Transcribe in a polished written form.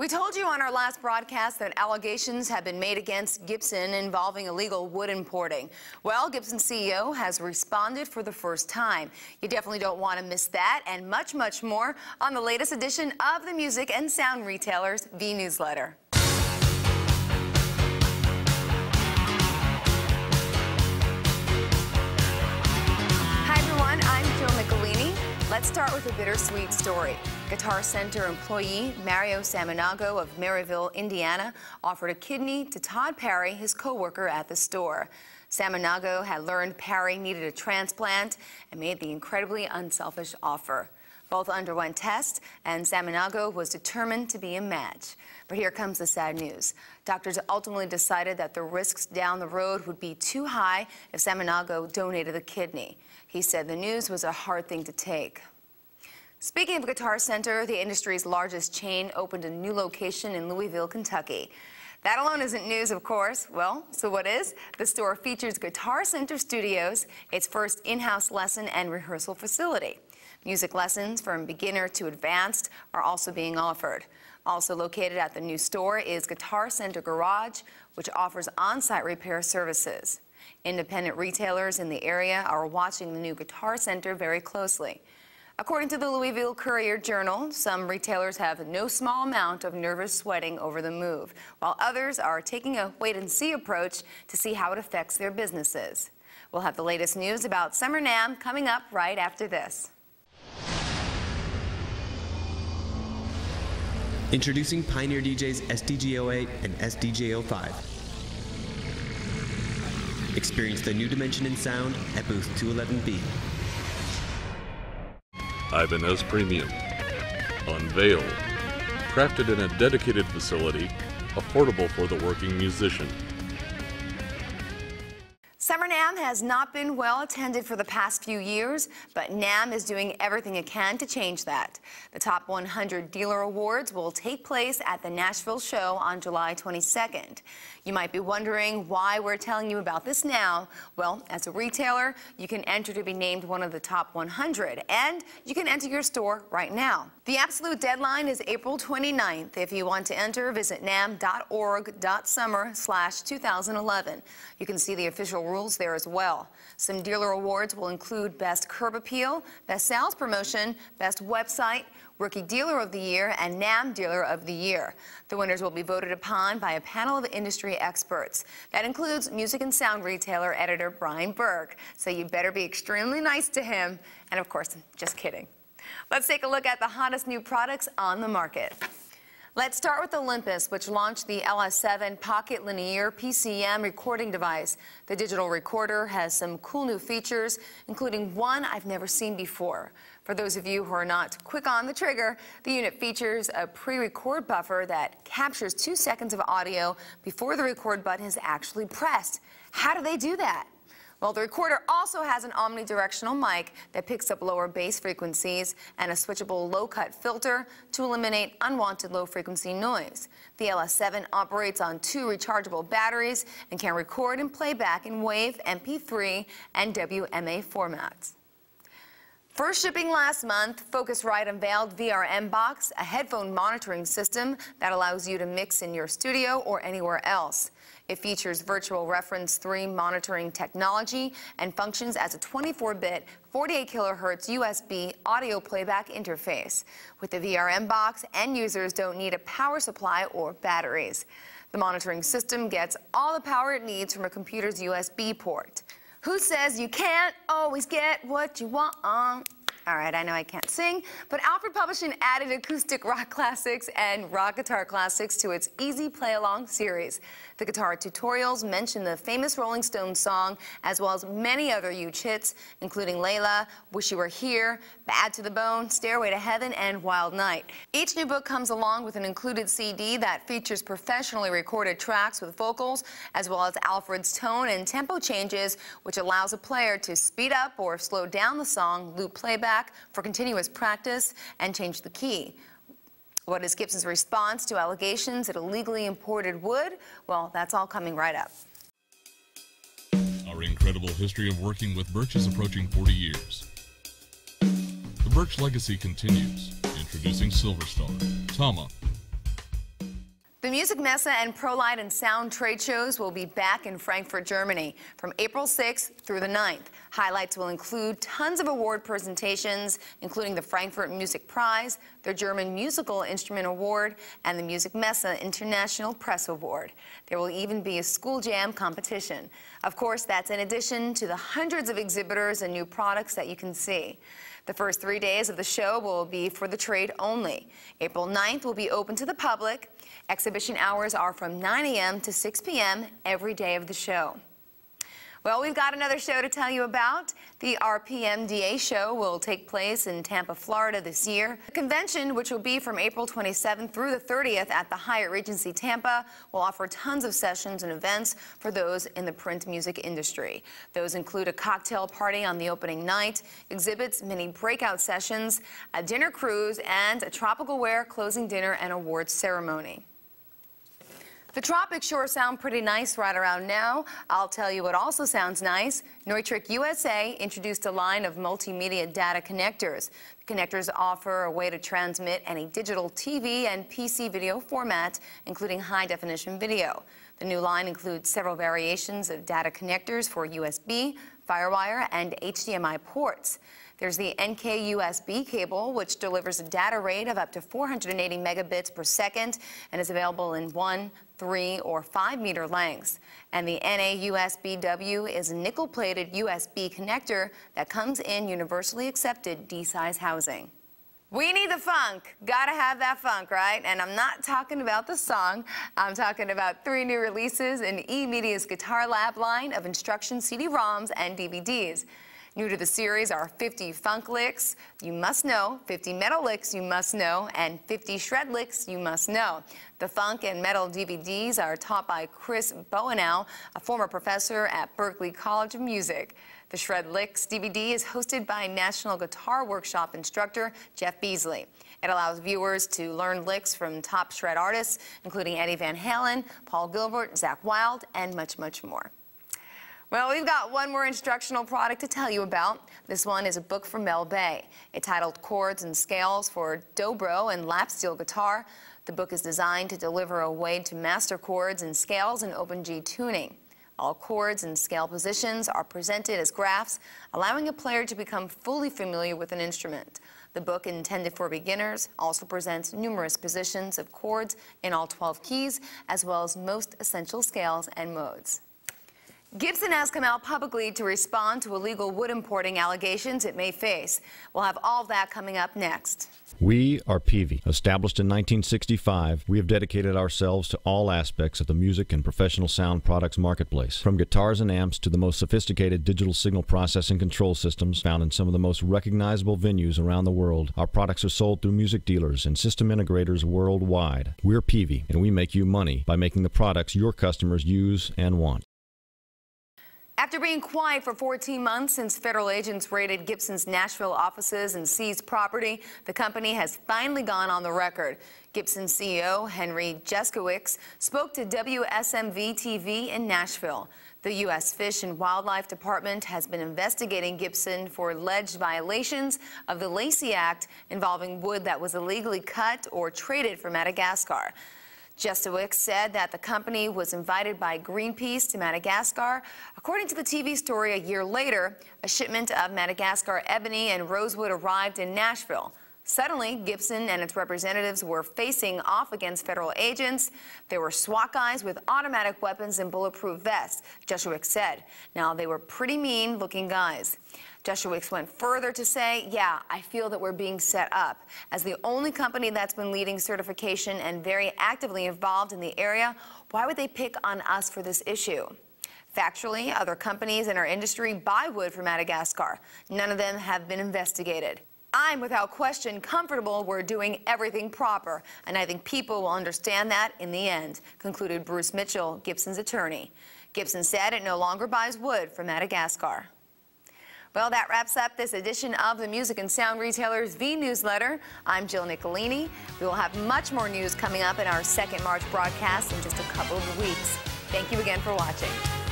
We told you on our last broadcast that allegations have been made against Gibson involving illegal wood importing. Well, Gibson CEO has responded for the first time. You definitely don't want to miss that and much, much more on the latest edition of the music and sound retailers Vnewsletter. Hi everyone, I'm Jill Nicolini. Let's start with a bittersweet story. Guitar Center employee Mario Samanago of Maryville, Indiana, offered a kidney to Todd Parry, his co-worker at the store. Samanago had learned Parry needed a transplant and made the incredibly unselfish offer. Both underwent tests, and Samanago was determined to be a match. But here comes the sad news. Doctors ultimately decided that the risks down the road would be too high if Samanago donated the kidney. He said the news was a hard thing to take. Speaking of Guitar Center, the industry's largest chain opened a new location in Louisville, Kentucky. That alone isn't news, of course. Well, so what is? The store features Guitar Center Studios, its first in-house lesson and rehearsal facility. Music lessons from beginner to advanced are also being offered. Also located at the new store is Guitar Center Garage, which offers on-site repair services. Independent retailers in the area are watching the new Guitar Center very closely. According to the Louisville Courier-Journal, some retailers have no small amount of nervous sweating over the move, while others are taking a wait-and-see approach to see how it affects their businesses. We'll have the latest news about Summer NAMM coming up right after this. Introducing Pioneer DJ's SDJ08 and SDJ05. Experience the new dimension in sound at booth 211B. Ibanez Premium. Unveiled. Crafted in a dedicated facility, affordable for the working musician. Summer NAMM has not been well attended for the past few years, but NAMM is doing everything it can to change that. The Top 100 Dealer Awards will take place at the Nashville show on July 22nd. You might be wondering why we're telling you about this now. Well, as a retailer, you can enter to be named one of the top 100, and you can enter your store right now. The absolute deadline is April 29th. If you want to enter, visit namm.org.summer/2011. You can see the official rules there as well. Some dealer awards will include Best Curb Appeal, Best Sales Promotion, Best Website, Rookie Dealer of the Year, and NAMM Dealer of the Year. The winners will be voted upon by a panel of industry experts. That includes music and sound retailer editor Brian Berg. So you better be extremely nice to him. And of course, just kidding. Let's take a look at the hottest new products on the market. Let's start with Olympus, which launched the LS7 Pocket Linear PCM recording device. The digital recorder has some cool new features, including one I've never seen before. For those of you who are not quick on the trigger, the unit features a pre-record buffer that captures 2 seconds of audio before the record button is actually pressed. How do they do that? Well, the recorder also has an omnidirectional mic that picks up lower bass frequencies and a switchable low-cut filter to eliminate unwanted low-frequency noise. The LS7 operates on 2 rechargeable batteries and can record and play back in WAV, MP3, and WMA formats. First shipping last month, Focusrite unveiled VMBox, a headphone monitoring system that allows you to mix in your studio or anywhere else. It features virtual reference 3 monitoring technology and functions as a 24-bit, 48 kHz USB audio playback interface. With the VMBox, end users don't need a power supply or batteries. The monitoring system gets all the power it needs from a computer's USB port. Who says you can't always get what you want? All right, I know I can't sing, but Alfred Publishing added acoustic rock classics and rock guitar classics to its Easy Play Along series. The guitar tutorials mention the famous Rolling Stones song, as well as many other huge hits, including Layla, Wish You Were Here, Bad to the Bone, Stairway to Heaven, and Wild Night. Each new book comes along with an included CD that features professionally recorded tracks with vocals, as well as Alfred's tone and tempo changes, which allows a player to speed up or slow down the song, loop playback for continuous practice, and change the key. What is Gibson's response to allegations that illegally imported wood? Well, that's all coming right up. Our incredible history of working with Birch is approaching 40 years. The Birch legacy continues, introducing Silverstone Tama, The Music Messe and ProLight and Sound trade shows will be back in Frankfurt, Germany from April 6th through the 9th. Highlights will include tons of award presentations, including the Frankfurt Music Prize, the German Musical Instrument Award, and the Music Messe International Press Award. There will even be a school jam competition. Of course, that's in addition to the hundreds of exhibitors and new products that you can see. The first 3 days of the show will be for the trade only. April 9th will be open to the public. Exhibition hours are from 9 a.m. to 6 p.m. every day of the show. Well, we've got another show to tell you about. The RPMDA show will take place in Tampa, Florida this year. The convention, which will be from April 27th through the 30th at the Hyatt Regency Tampa, will offer tons of sessions and events for those in the print music industry. Those include a cocktail party on the opening night, exhibits, mini breakout sessions, a dinner cruise, and a tropical wear closing dinner and awards ceremony. The tropics sure sound pretty nice right around now. I'll tell you what also sounds nice. Neutrik USA introduced a line of multimedia data connectors. The connectors offer a way to transmit any digital TV and PC video format, including high-definition video. The new line includes several variations of data connectors for USB, FireWire, and HDMI ports. There's the NK-USB cable, which delivers a data rate of up to 480 megabits per second and is available in 1, 3, or 5 meter lengths. And the NA-USB-W is a nickel-plated USB connector that comes in universally accepted D-size housing. We need the funk. Gotta have that funk, right? And I'm not talking about the song. I'm talking about 3 new releases in eMedia's Guitar Lab line of instruction CD-ROMs and DVDs. New to the series are 50 funk licks you must know, 50 metal licks you must know, and 50 shred licks you must know. The funk and metal DVDs are taught by Chris Boenow, a former professor at Berklee College of Music. The Shred Licks DVD is hosted by National Guitar Workshop instructor Jeff Beasley. It allows viewers to learn licks from top shred artists, including Eddie Van Halen, Paul Gilbert, Zakk Wylde, and much, much more. Well, we've got one more instructional product to tell you about. This one is a book from Mel Bay. It's titled Chords and Scales for Dobro and Lap Steel Guitar. The book is designed to deliver a way to master chords and scales in open G tuning. All chords and scale positions are presented as graphs, allowing a player to become fully familiar with an instrument. The book, intended for beginners, also presents numerous positions of chords in all 12 keys, as well as most essential scales and modes. Gibson has come out publicly to respond to illegal wood importing allegations it may face. We'll have all of that coming up next. We are Peavey. Established in 1965, we have dedicated ourselves to all aspects of the music and professional sound products marketplace. From guitars and amps to the most sophisticated digital signal processing control systems found in some of the most recognizable venues around the world, our products are sold through music dealers and system integrators worldwide. We're Peavey, and we make you money by making the products your customers use and want. After being quiet for 14 months since federal agents raided Gibson's Nashville offices and seized property, the company has finally gone on the record. Gibson CEO Henry Jeskowicz spoke to WSMV-TV in Nashville. The U.S. Fish and Wildlife Department has been investigating Gibson for alleged violations of the Lacey Act involving wood that was illegally cut or traded for Madagascar. Jeskowicz said that the company was invited by Greenpeace to Madagascar. According to the TV story, a year later, a shipment of Madagascar ebony and rosewood arrived in Nashville. Suddenly, Gibson and its representatives were facing off against federal agents. There were SWAT guys with automatic weapons and bulletproof vests, Jeskowicz said. Now, they were pretty mean-looking guys. Jeskowicz went further to say, yeah, I feel that we're being set up. As the only company that's been leading certification and very actively involved in the area, why would they pick on us for this issue? Factually, other companies in our industry buy wood from Madagascar. None of them have been investigated. I'm, without question, comfortable we're doing everything proper, and I think people will understand that in the end, concluded Bruce Mitchell, Gibson's attorney. Gibson said it no longer buys wood from Madagascar. Well, that wraps up this edition of the Music and Sound Retailers Vnewsletter. I'm Jill Nicolini. We will have much more news coming up in our second March broadcast in just a couple of weeks. Thank you again for watching.